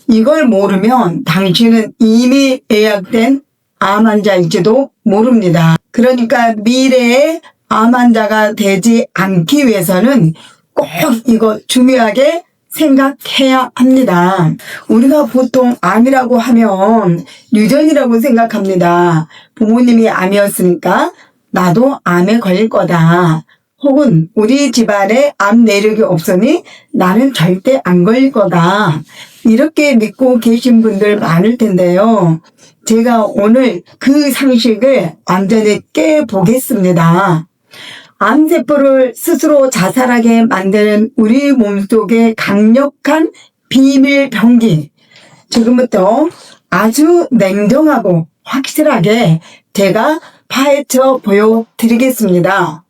이걸 모르면 당신은 이미 예약된 암 환자일지도 모릅니다. 그러니까 미래에 암 환자가 되지 않기 위해서는 꼭 이거 중요하게 생각해야 합니다. 우리가 보통 암이라고 하면 유전이라고 생각합니다. 부모님이 암이었으니까 나도 암에 걸릴 거다. 혹은 우리 집안에 암 내력이 없으니 나는 절대 안 걸릴 거다. 이렇게 믿고 계신 분들 많을 텐데요. 제가 오늘 그 상식을 완전히 깨보겠습니다. 암세포를 스스로 자살하게 만드는 우리 몸속의 강력한 비밀 병기. 지금부터 아주 냉정하고 확실하게 제가 파헤쳐 보여드리겠습니다.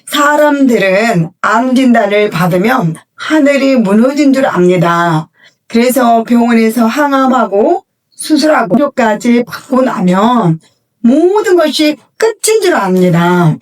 사람들은 암 진단을 받으면 하늘이 무너진 줄 압니다. 그래서 병원에서 항암하고 수술하고 치료까지 받고 나면 모든 것이 끝인 줄 압니다.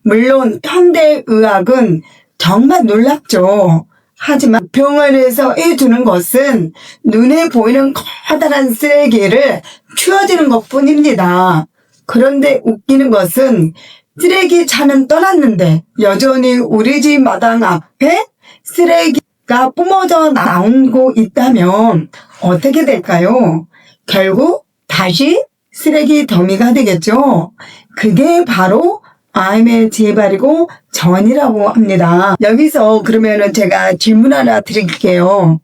물론 현대의학은 정말 놀랍죠. 하지만 병원에서 해주는 것은 눈에 보이는 커다란 쓰레기를 치워주는 것뿐입니다. 그런데 웃기는 것은 쓰레기 차는 떠났는데 여전히 우리 집 마당 앞에 쓰레기가 뿜어져 나오고 있다면 어떻게 될까요? 결국 다시 쓰레기 더미가 되겠죠. 그게 바로 암의 재발이고 전이라고 합니다. 여기서 그러면은 제가 질문 하나 드릴게요.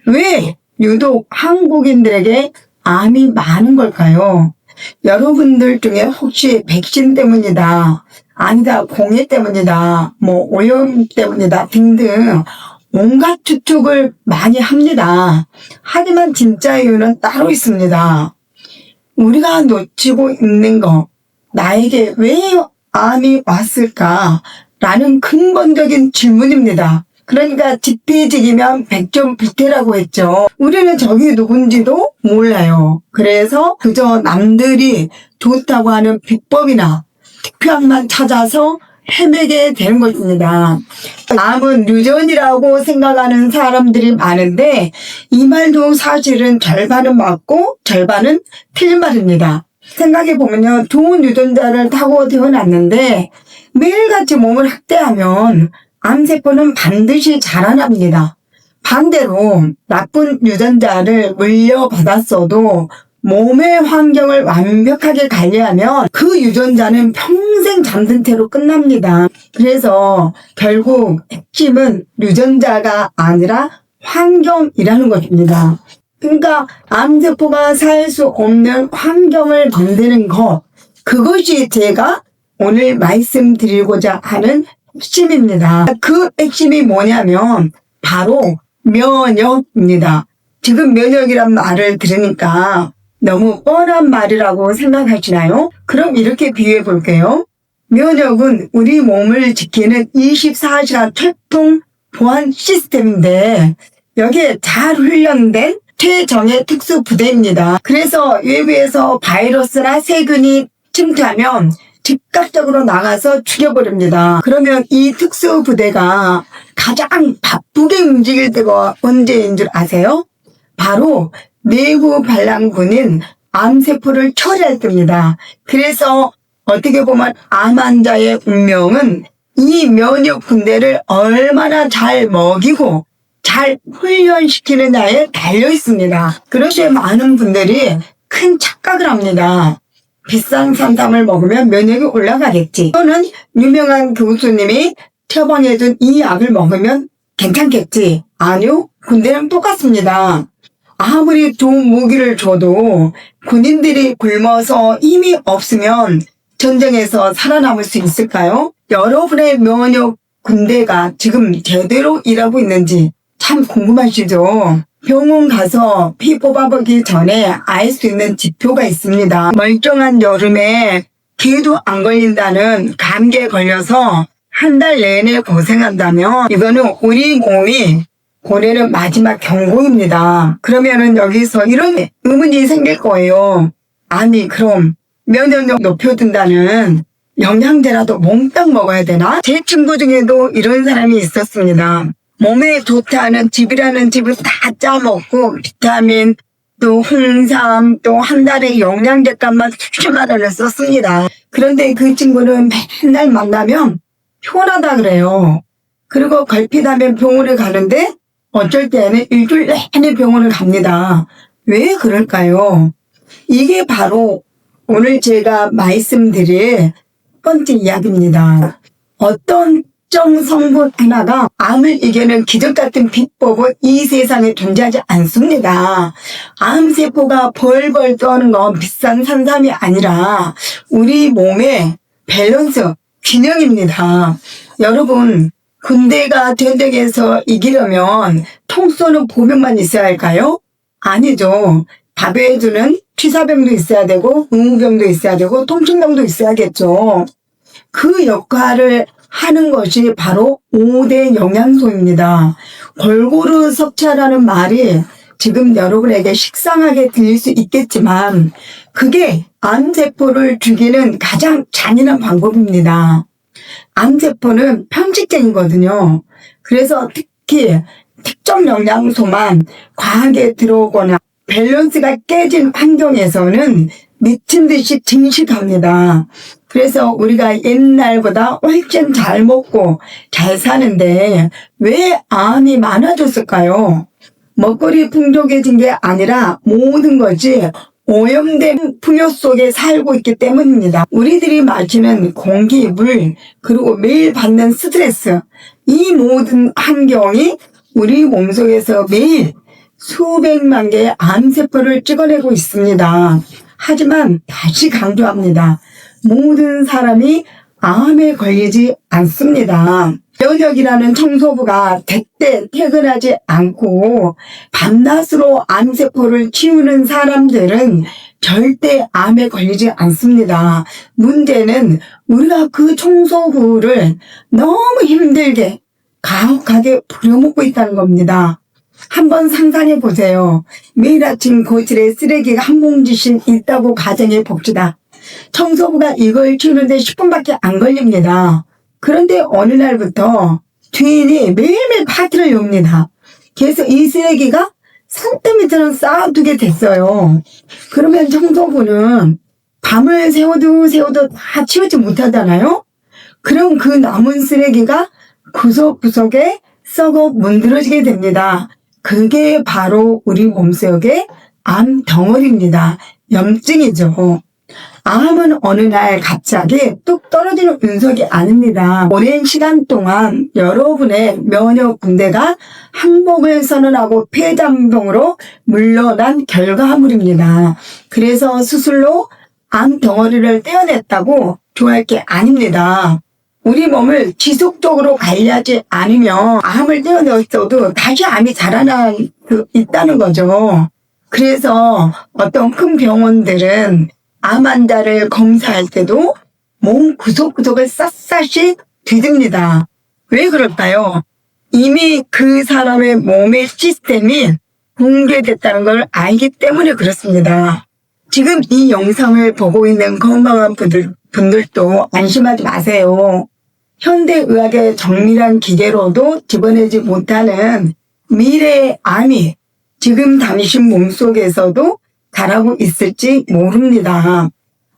왜 유독 한국인들에게 암이 많은 걸까요? 여러분들 중에 혹시 백신 때문이다, 아니다, 공해 때문이다, 오염 때문이다 등등 온갖 추측을 많이 합니다. 하지만 진짜 이유는 따로 있습니다. 우리가 놓치고 있는 거, 나에게 왜 암이 왔을까라는 근본적인 질문입니다. 그러니까 지피지기면 백전불태라고 했죠. 우리는 저게 누군지도 몰라요. 그래서 그저 남들이 좋다고 하는 비법이나 특효약만 찾아서 헤매게 되는 것입니다. 암은 유전이라고 생각하는 사람들이 많은데 이 말도 사실은 절반은 맞고 절반은 틀린 말입니다. 생각해보면요, 좋은 유전자를 타고 태어났는데 매일같이 몸을 학대하면 암세포는 반드시 자라납니다. 반대로 나쁜 유전자를 물려받았어도 몸의 환경을 완벽하게 관리하면 그 유전자는 평생 잠든 채로 끝납니다. 그래서 결국 핵심은 유전자가 아니라 환경이라는 것입니다. 그러니까 암세포가 살 수 없는 환경을 만드는 것, 그것이 제가 오늘 말씀드리고자 하는 핵심입니다. 그 핵심이 뭐냐면 바로 면역입니다. 지금 면역이란 말을 들으니까 너무 뻔한 말이라고 생각하시나요? 그럼 이렇게 비유해 볼게요. 면역은 우리 몸을 지키는 24시간 철통 보안 시스템인데 여기에 잘 훈련된 최정예 특수부대입니다. 그래서 외부에서 바이러스나 세균이 침투하면 즉각적으로 나가서 죽여버립니다. 그러면 이 특수부대가 가장 바쁘게 움직일 때가 언제인 줄 아세요? 바로 내부 반란군인 암세포를 처리할 때입니다. 그래서 어떻게 보면 암 환자의 운명은 이 면역 군대를 얼마나 잘 먹이고 잘 훈련시키느냐에 달려 있습니다. 그래서 많은 분들이 큰 착각을 합니다. 비싼 산삼을 먹으면 면역이 올라가겠지. 또는 유명한 교수님이 처방해준 이 약을 먹으면 괜찮겠지. 아니요, 군대랑 똑같습니다. 아무리 좋은 무기를 줘도 군인들이 굶어서 힘이 없으면 전쟁에서 살아남을 수 있을까요? 여러분의 면역 군대가 지금 제대로 일하고 있는지 참 궁금하시죠? 병원 가서 피 뽑아보기 전에 알 수 있는 지표가 있습니다. 멀쩡한 여름에 기도 안 걸린다는 감기에 걸려서 한 달 내내 고생한다면 이거는 우리 몸이 보내는 마지막 경고입니다. 그러면은 여기서 이런 의문이 생길 거예요. 아니 그럼 면역력 높여준다는 영양제라도 몽땅 먹어야 되나? 제 친구 중에도 이런 사람이 있었습니다. 몸에 좋다는 즙이라는 즙을 다 짜먹고 비타민 또 홍삼 또 한 달에 영양제값만 수십만 원을 썼습니다. 그런데 그 친구는 맨날 만나면 피곤하다 그래요. 그리고 걸핏하면 병원에 가는데 어쩔 때는 일주일 내내 병원을 갑니다. 왜 그럴까요? 이게 바로 오늘 제가 말씀드릴 첫 번째 이야기입니다. 어떤 특정 성분 하나가 암을 이기는 기적 같은 비법은 이 세상에 존재하지 않습니다. 암세포가 벌벌 떠는 건 비싼 산삼이 아니라 우리 몸의 밸런스, 균형입니다. 여러분, 군대가 전쟁에서 이기려면 총 쏘는 보병만 있어야 할까요? 아니죠. 밥해주는 취사병도 있어야 되고 의무병도 있어야 되고 통신병도 있어야겠죠. 그 역할을 하는 것이 바로 5대 영양소입니다. 골고루 섭취하라는 말이 지금 여러분에게 식상하게 들릴 수 있겠지만 그게 암세포를 죽이는 가장 잔인한 방법입니다. 암세포는 편식쟁이거든요. 그래서 특히 특정 영양소만 과하게 들어오거나 밸런스가 깨진 환경에서는 미친 듯이 증식합니다. 그래서 우리가 옛날보다 훨씬 잘 먹고 잘 사는데 왜 암이 많아졌을까요? 먹거리 풍족해진 게 아니라 모든 것이 오염된 풍요 속에 살고 있기 때문입니다. 우리들이 마시는 공기, 물, 그리고 매일 받는 스트레스, 이 모든 환경이 우리 몸속에서 매일 수백만 개의 암세포를 찍어내고 있습니다. 하지만 다시 강조합니다. 모든 사람이 암에 걸리지 않습니다. 면역이라는 청소부가 제때 퇴근하지 않고 밤낮으로 암세포를 치우는 사람들은 절대 암에 걸리지 않습니다. 문제는 우리가 그 청소부를 너무 힘들게 가혹하게 부려먹고 있다는 겁니다. 한번 상상해 보세요. 매일 아침 거실에 쓰레기가 한 봉지씩 있다고 가정해 봅시다. 청소부가 이걸 치우는데 10분밖에 안 걸립니다. 그런데 어느 날부터 주인이 매일매일 파티를 엽니다. 그래서 이 쓰레기가 산더미처럼 쌓아두게 됐어요. 그러면 청소부는 밤을 새워도 다 치우지 못하잖아요. 그럼 그 남은 쓰레기가 구석구석에 썩어 문드러지게 됩니다. 그게 바로 우리 몸속의 암 덩어리입니다. 염증이죠. 암은 어느 날 갑자기 뚝 떨어지는 운석이 아닙니다. 오랜 시간 동안 여러분의 면역 군대가 항복을 선언하고 폐잔병으로 물러난 결과물입니다. 그래서 수술로 암 덩어리를 떼어냈다고 좋아할 게 아닙니다. 우리 몸을 지속적으로 관리하지 않으면 암을 떼어냈어도 다시 암이 자라나 있다는 거죠. 그래서 어떤 큰 병원들은 암 환자를 검사할 때도 몸 구석구석을 샅샅이 뒤집니다. 왜 그럴까요? 이미 그 사람의 몸의 시스템이 붕괴됐다는 걸 알기 때문에 그렇습니다. 지금 이 영상을 보고 있는 건강한 분들도 안심하지 마세요. 현대의학의 정밀한 기계로도 집어내지 못하는 미래의 암이 지금 당신 몸속에서도 자라고 있을지 모릅니다.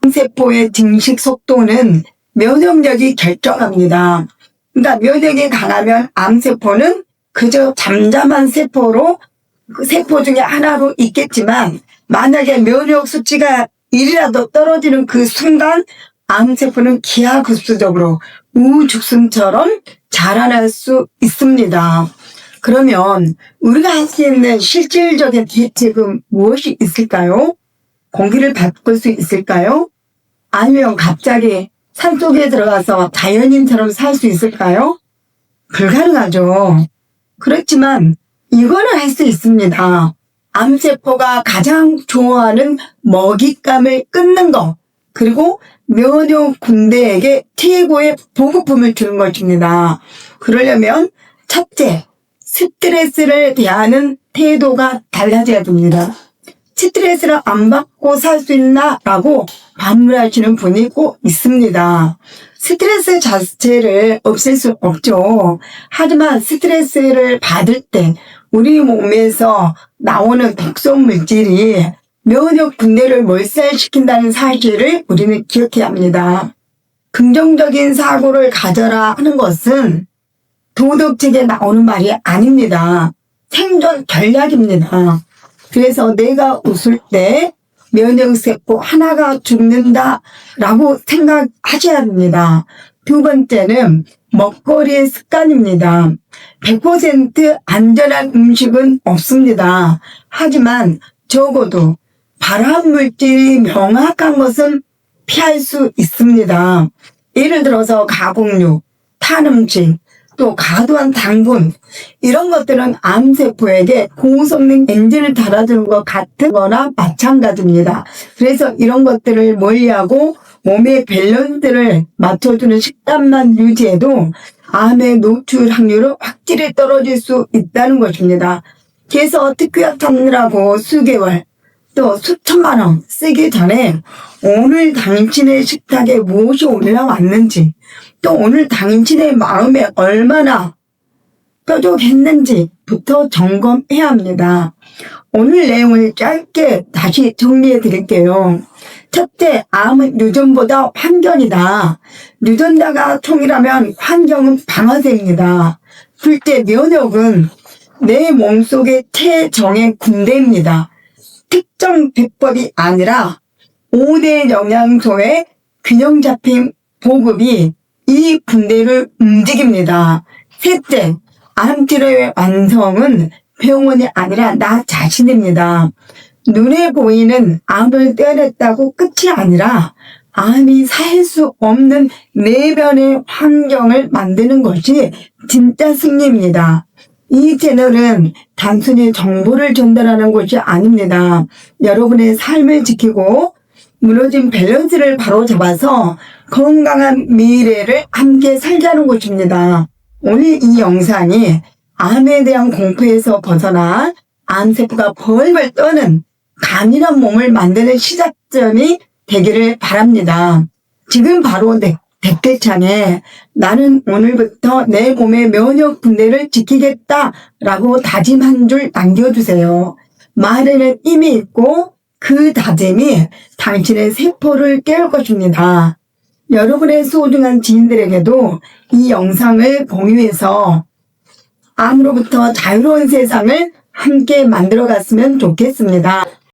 암세포의 증식 속도는 면역력이 결정합니다. 그러니까 면역이 강하면 암세포는 그저 잠잠한 세포로 그 세포 중에 하나로 있겠지만 만약에 면역 수치가 1이라도 떨어지는 그 순간 암세포는 기하급수적으로 우죽순처럼 자라날 수 있습니다. 그러면 우리가 할 수 있는 실질적인 대책은 무엇이 있을까요? 공기를 바꿀 수 있을까요? 아니면 갑자기 산속에 들어가서 자연인처럼 살 수 있을까요? 불가능하죠. 그렇지만 이거는 할 수 있습니다. 암세포가 가장 좋아하는 먹잇감을 끊는 것, 그리고 면역 군대에게 최고의 보급품을 주는 것입니다. 그러려면 첫째, 스트레스를 대하는 태도가 달라져야 됩니다. 스트레스를 안 받고 살 수 있나? 라고 반문하시는 분이 꼭 있습니다. 스트레스 자체를 없앨 수 없죠. 하지만 스트레스를 받을 때 우리 몸에서 나오는 독성 물질이 면역 분해를 몰살시킨다는 사실을 우리는 기억해야 합니다. 긍정적인 사고를 가져라 하는 것은 도덕책에 나오는 말이 아닙니다. 생존 전략입니다. 그래서 내가 웃을 때 면역세포 하나가 죽는다라고 생각하셔야 합니다. 두 번째는 먹거리의 습관입니다. 100% 안전한 음식은 없습니다. 하지만 적어도 발암물질이 명확한 것은 피할 수 있습니다. 예를 들어서 가공육, 탄 음식, 또 과도한 당분, 이런 것들은 암세포에게 고성능 엔진을 달아주는 것 같은 거나 마찬가지입니다. 그래서 이런 것들을 멀리하고 몸의 밸런스를 맞춰주는 식단만 유지해도 암의 노출 확률은 확실히 떨어질 수 있다는 것입니다. 그래서 특효약 찾느라고 수개월, 또 수천만 원 쓰기 전에 오늘 당신의 식탁에 무엇이 올라왔는지, 또 오늘 당신의 마음에 얼마나 뾰족했는지부터 점검해야 합니다. 오늘 내용을 짧게 다시 정리해 드릴게요. 첫째, 암은 유전보다 환경이다. 유전자가 총이라면 환경은 방아쇠입니다. 둘째, 면역은 내 몸속의 최정의 군대입니다. 특정 비법이 아니라 5대 영양소의 균형 잡힌 보급이 이 군대를 움직입니다. 셋째, 암치료의 완성은 병원이 아니라 나 자신입니다. 눈에 보이는 암을 떼어냈다고 끝이 아니라 암이 살 수 없는 내면의 환경을 만드는 것이 진짜 승리입니다. 이 채널은 단순히 정보를 전달하는 것이 아닙니다. 여러분의 삶을 지키고 무너진 밸런스를 바로잡아서 건강한 미래를 함께 살자는 것입니다. 오늘 이 영상이 암에 대한 공포에서 벗어나 암세포가 벌벌 떠는 강인한 몸을 만드는 시작점이 되기를 바랍니다. 지금 바로 댓글창에 나는 오늘부터 내 몸의 면역 분대를 지키겠다라고 다짐한 줄 남겨주세요. 말에는 힘이 있고 그 다짐이 당신의 세포를 깨울 것입니다. 여러분의 소중한 지인들에게도 이 영상을 공유해서 암으로부터 자유로운 세상을 함께 만들어갔으면 좋겠습니다.